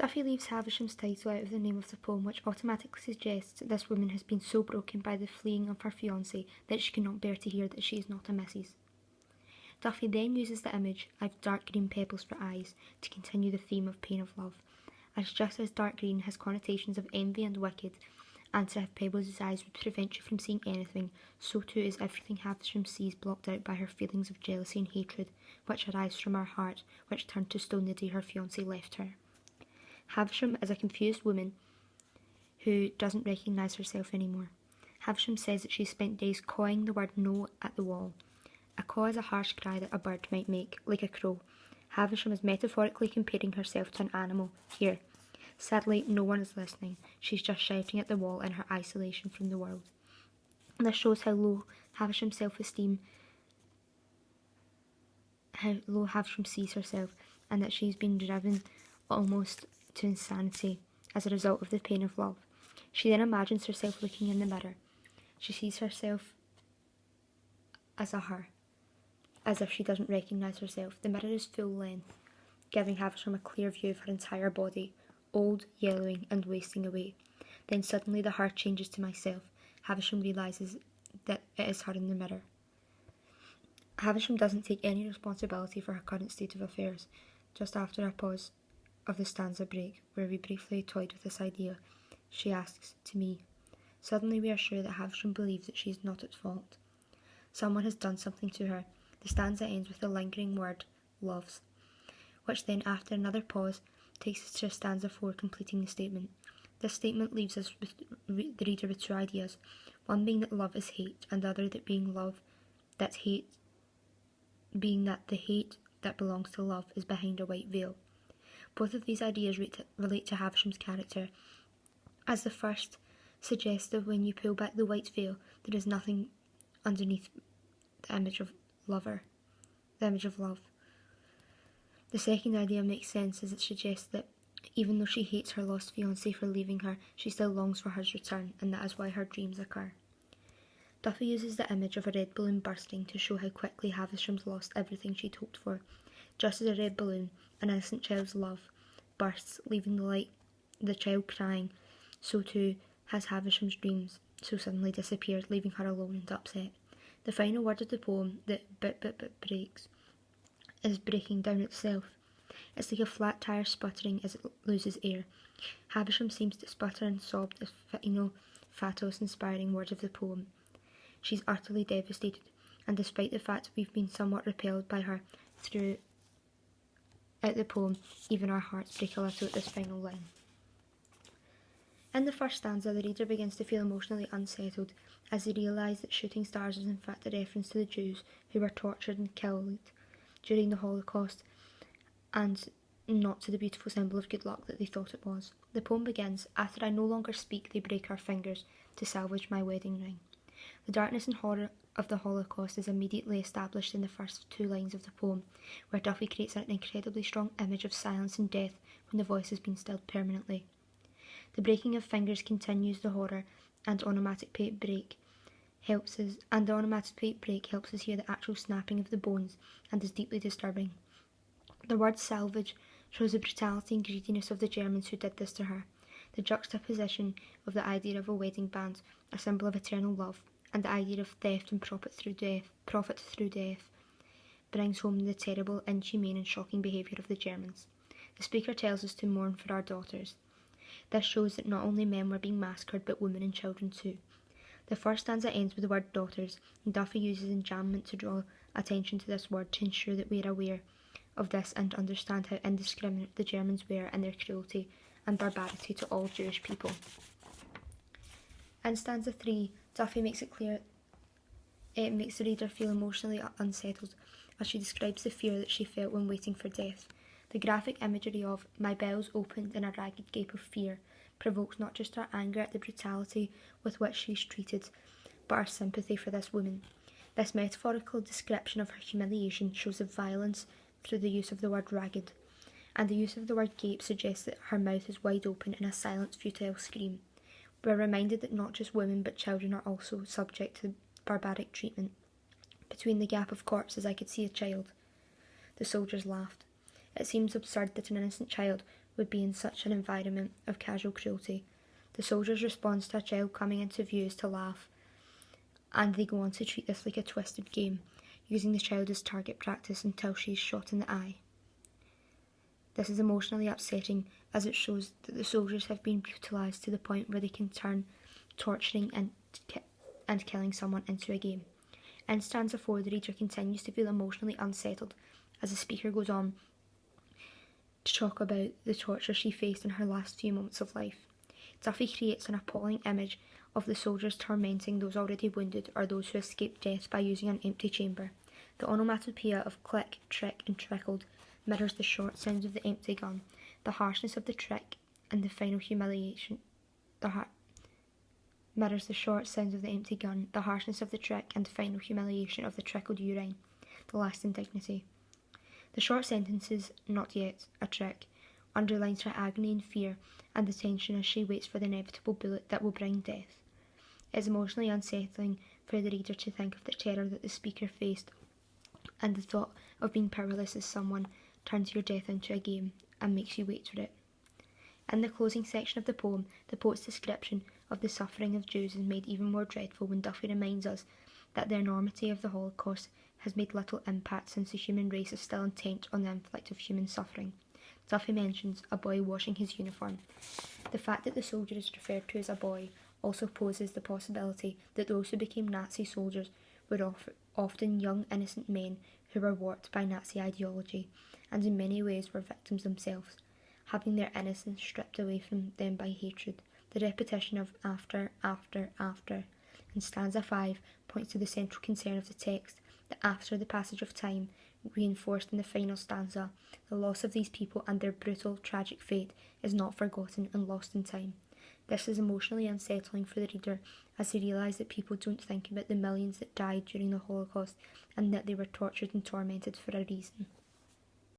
Duffy leaves Havisham's title out of the name of the poem, which automatically suggests that this woman has been so broken by the fleeing of her fiancé that she cannot bear to hear that she is not a Mrs. Duffy then uses the image of dark green pebbles for eyes to continue the theme of pain of love, as just as dark green has connotations of envy and wicked, and to have pebbles as eyes would prevent you from seeing anything, so too is everything Havisham sees blocked out by her feelings of jealousy and hatred, which arise from her heart, which turned to stone the day her fiancé left her. Havisham is a confused woman who doesn't recognise herself anymore. Havisham says that she spent days cawing the word no at the wall. A caw is a harsh cry that a bird might make, like a crow. Havisham is metaphorically comparing herself to an animal here. Sadly, no one is listening. She's just shouting at the wall in her isolation from the world. This shows how low Havisham's self-esteem, how low Havisham sees herself, and that she's been driven almost to insanity as a result of the pain of love. She then imagines herself looking in the mirror. She sees herself as a her, as if she doesn't recognise herself. The mirror is full length, giving Havisham a clear view of her entire body, old, yellowing and wasting away. Then suddenly the her changes to myself. Havisham realises that it is her in the mirror. Havisham doesn't take any responsibility for her current state of affairs. Just after a pause of the stanza break, where we briefly toyed with this idea, she asks, to me. Suddenly we are sure that Havisham believes that she is not at fault. Someone has done something to her. The stanza ends with the lingering word, loves, which then, after another pause, takes us to stanza 4, completing the statement. This statement leaves us with the reader with two ideas, one being that love is hate, and the other that being love, that's hate, being that the hate that belongs to love is behind a white veil. Both of these ideas relate to Havisham's character, as the first suggests that when you pull back the white veil, there is nothing underneath the image of lover, the image of love. The second idea makes sense, as it suggests that even though she hates her lost fiancé for leaving her, she still longs for his return, and that is why her dreams occur. Duffy uses the image of a red balloon bursting to show how quickly Havisham's lost everything she'd hoped for. Just as a red balloon, an innocent child's love, bursts, leaving the child crying, so too has Havisham's dreams so suddenly disappeared, leaving her alone and upset. The final word of the poem, that breaks, is breaking down itself. It's like a flat tire sputtering as it loses air. Havisham seems to sputter and sob the final, pathos-inspiring words of the poem. She's utterly devastated, and despite the fact we've been somewhat repelled by her throughout the poem, even our hearts break a little at this final line. In the first stanza, the reader begins to feel emotionally unsettled as they realise that shooting stars is in fact a reference to the Jews who were tortured and killed during the Holocaust, and not to the beautiful symbol of good luck that they thought it was. The poem begins, "After I no longer speak, they break our fingers to salvage my wedding ring." The darkness and horror of the Holocaust is immediately established in the first two lines of the poem, where Duffy creates an incredibly strong image of silence and death when the voice has been stilled permanently. The breaking of fingers continues the horror, and the onomatopoeic break helps us hear the actual snapping of the bones, and is deeply disturbing. The word salvage shows the brutality and greediness of the Germans who did this to her. The juxtaposition of the idea of a wedding band, a symbol of eternal love, and the idea of theft and profit through death, brings home the terrible, inhumane and shocking behaviour of the Germans. The speaker tells us to mourn for our daughters. This shows that not only men were being massacred, but women and children too. The first stanza ends with the word daughters, and Duffy uses enjambment to draw attention to this word to ensure that we are aware of this and understand how indiscriminate the Germans were in their cruelty and barbarity to all Jewish people. In stanza 3, Duffy makes it clear it makes the reader feel emotionally unsettled as she describes the fear that she felt when waiting for death. The graphic imagery of "my bowels opened in a ragged gape of fear" provokes not just our anger at the brutality with which she's treated, but our sympathy for this woman. This metaphorical description of her humiliation shows the violence through the use of the word ragged, and the use of the word gape suggests that her mouth is wide open in a silent, futile scream. We're reminded that not just women but children are also subject to barbaric treatment. Between the gap of corpses I could see a child. The soldiers laughed. It seems absurd that an innocent child would be in such an environment of casual cruelty. The soldier's response to a child coming into view is to laugh, and they go on to treat this like a twisted game, using the child as target practice until she is shot in the eye. This is emotionally upsetting, as it shows that the soldiers have been brutalised to the point where they can turn torturing and killing someone into a game. In stanza 4, the reader continues to feel emotionally unsettled as the speaker goes on to talk about the torture she faced in her last few moments of life. Duffy creates an appalling image of the soldiers tormenting those already wounded or those who escaped death by using an empty chamber. The onomatopoeia of click, trick, and trickled mirrors the short sounds of the empty gun, the harshness of the trick, and the final humiliation. Mirrors the short sounds of the empty gun, the harshness of the trick, and the final humiliation of the trickled urine, the last indignity. The short sentences, "not yet," a trick, underlines her agony and fear and the tension as she waits for the inevitable bullet that will bring death. It is emotionally unsettling for the reader to think of the terror that the speaker faced, and the thought of being powerless as someone turns your death into a game and makes you wait for it. In the closing section of the poem, the poet's description of the suffering of Jews is made even more dreadful when Duffy reminds us that the enormity of the Holocaust has made little impact since the human race is still intent on the inflict of human suffering. Duffy mentions a boy washing his uniform. The fact that the soldier is referred to as a boy also poses the possibility that those who became Nazi soldiers were often young innocent men who were warped by Nazi ideology and in many ways were victims themselves, having their innocence stripped away from them by hatred. The repetition of after in stanza 5 points to the central concern of the text, that after the passage of time, reinforced in the final stanza, the loss of these people and their brutal, tragic fate is not forgotten and lost in time. This is emotionally unsettling for the reader as they realise that people don't think about the millions that died during the Holocaust and that they were tortured and tormented for a reason.